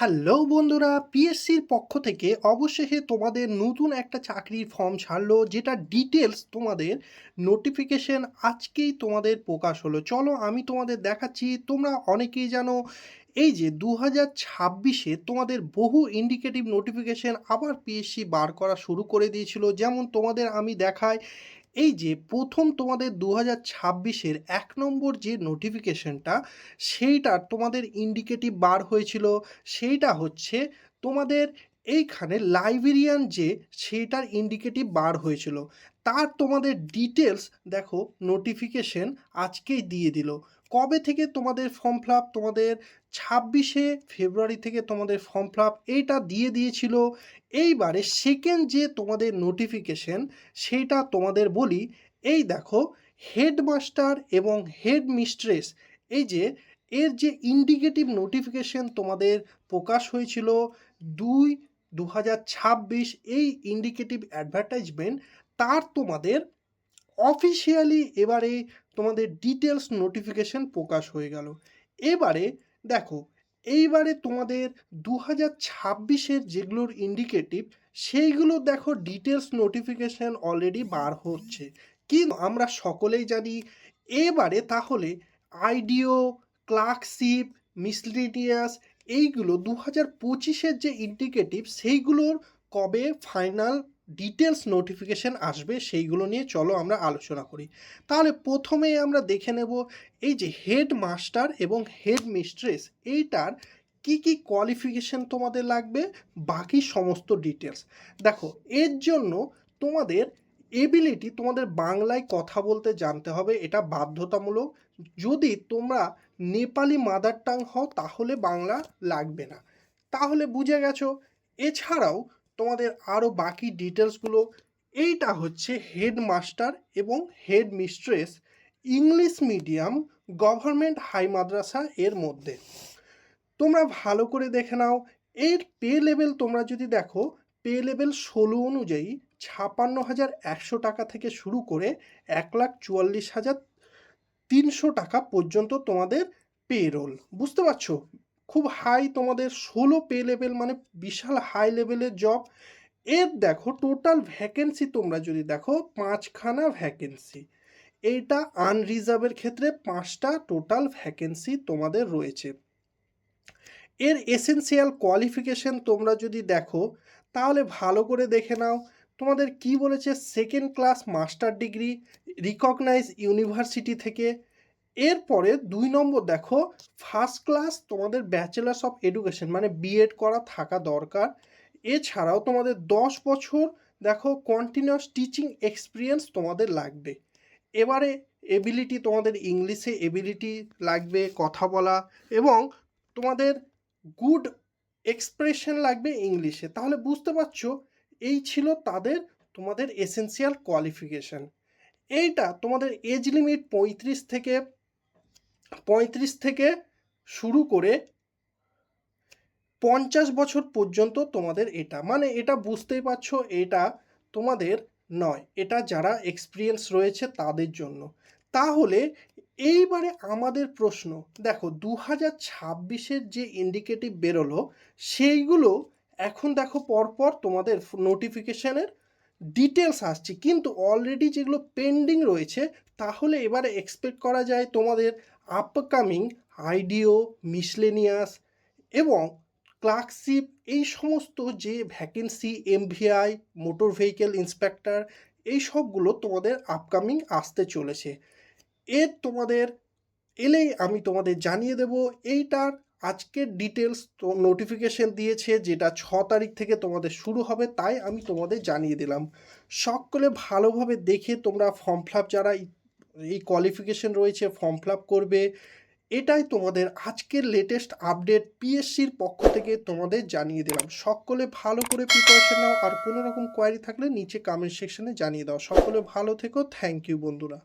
Hello বন্ধুরা, পিএসসির পক্ষ থেকে অবশেষে তোমাদের নতুন একটা চাকরির ফর্ম ছাড়লো, যেটা ডিটেলস তোমাদের নোটিফিকেশন আজকেই তোমাদের প্রকাশ হলো। চলো আমি তোমাদের দেখাচ্ছি। তোমরা অনেকেই জানো এই যে 2026-এ তোমাদের বহু ইন্ডিকেটিভ নোটিফিকেশন আবার পিএসসি বার করা শুরু করে দিয়েছিল। যেমন তোমাদের আমি দেখাই, এই যে প্রথম তোমাদের 2026-এর 1 নম্বর যে নোটিফিকেশনটা, সেইটার তোমাদের ইন্ডিকেটিভ বার হয়েছিল। সেইটা হচ্ছে তোমাদের এইখানে লাইব্রেরিয়ান, যে সেইটার ইন্ডিকেটিভ বার হয়েছিল। তার তোমাদের ডিটেলস দেখো, নোটিফিকেশন আজকেই দিয়ে দিল। কবে থেকে তোমাদের ফর্ম ফিল আপ? তোমাদের 26শে ফেব্রুয়ারি থেকে তোমাদের ফর্ম ফিল আপ এইটা দিয়ে দিয়েছিল। এইবারে সেকেন্ড যে তোমাদের নোটিফিকেশন, সেইটা তোমাদের বলি। এই দেখো, হেডমাস্টার এবং হেড মিস্ট্রেস, এই যে এর যে ইন্ডিকেটিভ নোটিফিকেশন তোমাদের প্রকাশ হয়েছিল 2/2026, এই ইন্ডিকেটিভ অ্যাডভার্টাইজমেন্ট, তার তোমাদের অফিসিয়ালি এবারে তোমাদের ডিটেলস নোটিফিকেশন প্রকাশ হয়ে গেল। এবারে দেখো, এইবারে তোমাদের 2026-এর যেগুলোর ইন্ডিকেটিভ, সেইগুলো দেখো ডিটেলস নোটিফিকেশন অলরেডি বার হচ্ছে। কিন্তু আমরা সকলেই জানি এবারে তাহলে আইডিও, ক্লার্কশিপ, মিসলিনিয়াস, এইগুলো 2025-এর যে ইন্ডিকেটিভ, সেইগুলোর কবে ফাইনাল ডিটেলস নোটিফিকেশন আসবে সেইগুলো নিয়ে চলো আমরা আলোচনা করি। তাহলে প্রথমেই আমরা দেখে নেব এই যে হেড মাস্টার এবং হেড মিস্ট্রেস, এইটার কি কি কোয়ালিফিকেশন তোমাদের লাগবে, বাকি সমস্ত ডিটেলস দেখো। এর জন্য তোমাদের এবিলিটি, তোমাদের বাংলায় কথা বলতে জানতে হবে, এটা বাধ্যতামূলক। যদি তোমরা নেপালি মাদার টাং হও তাহলে বাংলা লাগবে না। তাহলে বুঝে গেছো। এছাড়াও তোমাদের আরও বাকি ডিটেলসগুলো, এইটা হচ্ছে হেডমাস্টার এবং head mistress, English medium, government high madrasa এর মধ্যে। তোমরা ভালো করে দেখে নাও, এর পে লেভেল তোমরা যদি দেখো, পে লেভেল 16 অনুযায়ী 56,100 টাকা থেকে শুরু করে 1,44,300 টাকা পর্যন্ত তোমাদের পে রোল। বুঝতে পারছো? খুব হাই তোমাদের 16 পে লেভেল, মানে বিশাল হাই লেভেলের জব। এর দেখো টোটাল ভ্যাকেন্সি তোমরা যদি দেখো, 5খানা ভ্যাকেন্সি। এইটা আনরিজার্ভের ক্ষেত্রে 5টা টোটাল ভ্যাকেন্সি তোমাদের রয়েছে। এর এসেনশিয়াল কোয়ালিফিকেশন তোমরা যদি দেখো, তাহলে ভালো করে দেখে নাও। তোমাদের কি বলেছে, second class master degree recognise university থেকে। এরপরে 2 নম্বর দেখো, ফার্স্ট ক্লাস তোমাদের ব্যাচেলার্স অফ এডুকেশন, মানে বিএড করা থাকা দরকার। এছাড়াও তোমাদের 10 বছর দেখো কন্টিনিউয়াস টিচিং এক্সপিরিয়েন্স তোমাদের লাগবে। এবারে এবিলিটি, তোমাদের ইংলিশে এবিলিটি লাগবে, কথা বলা, এবং তোমাদের গুড এক্সপ্রেশন লাগবে ইংলিশে। তাহলে বুঝতে পারছো, এই ছিল তাদের তোমাদের এসেনশিয়াল কোয়ালিফিকেশন। এইটা তোমাদের এজ লিমিট 35 থেকে শুরু করে 50 বছর পর্যন্ত তোমাদের। এটা মানে এটা বুঝতেই পারছো, এটা তোমাদের নয়, এটা যারা এক্সপিরিয়েন্স রয়েছে তাদের জন্য। তাহলে এইবারে আমাদের প্রশ্ন দেখো, 2026-এর যে ইন্ডিকেটিভ বেরোলো, সেইগুলো এখন দেখো পরপর তোমাদের নোটিফিকেশনের ডিটেলস আসছে, কিন্তু অলরেডি যেগুলো পেন্ডিং রয়েছে, তাহলে এবারে এক্সপেক্ট করা যায় তোমাদের আপকামিং আইডিও, মিসলেনিয়াস এবং ক্লার্কশিপ, এই সমস্ত যে vacancy, MVI, motor vehicle inspector, এই সবগুলো তোমাদের আপকামিং আসতে চলেছে। এর তোমাদের এলেই আমি তোমাদের জানিয়ে দেব। এইটার আজকের ডিটেলস তো নোটিফিকেশন দিয়েছে, যেটা 6 তারিখ থেকে তোমাদের শুরু হবে, তাই আমি তোমাদের জানিয়ে দিলাম। সকলে ভালোভাবে দেখে তোমরা ফর্ম ফিল আপ, যারা এই কোয়ালিফিকেশন রয়েছে ফর্ম ফিল আপ করবে। এটাই তোমাদের আজকের লেটেস্ট আপডেট, পিএসসির পক্ষ থেকে তোমাদের জানিয়ে দিলাম। সকলে ভালো করে প্রিপারেশন নাও, আর কোনো রকম কোয়ারি থাকলে নিচে কমেন্ট সেকশনে জানিয়ে দাও। সকলে ভালো থেকো। থ্যাংক ইউ বন্ধুরা।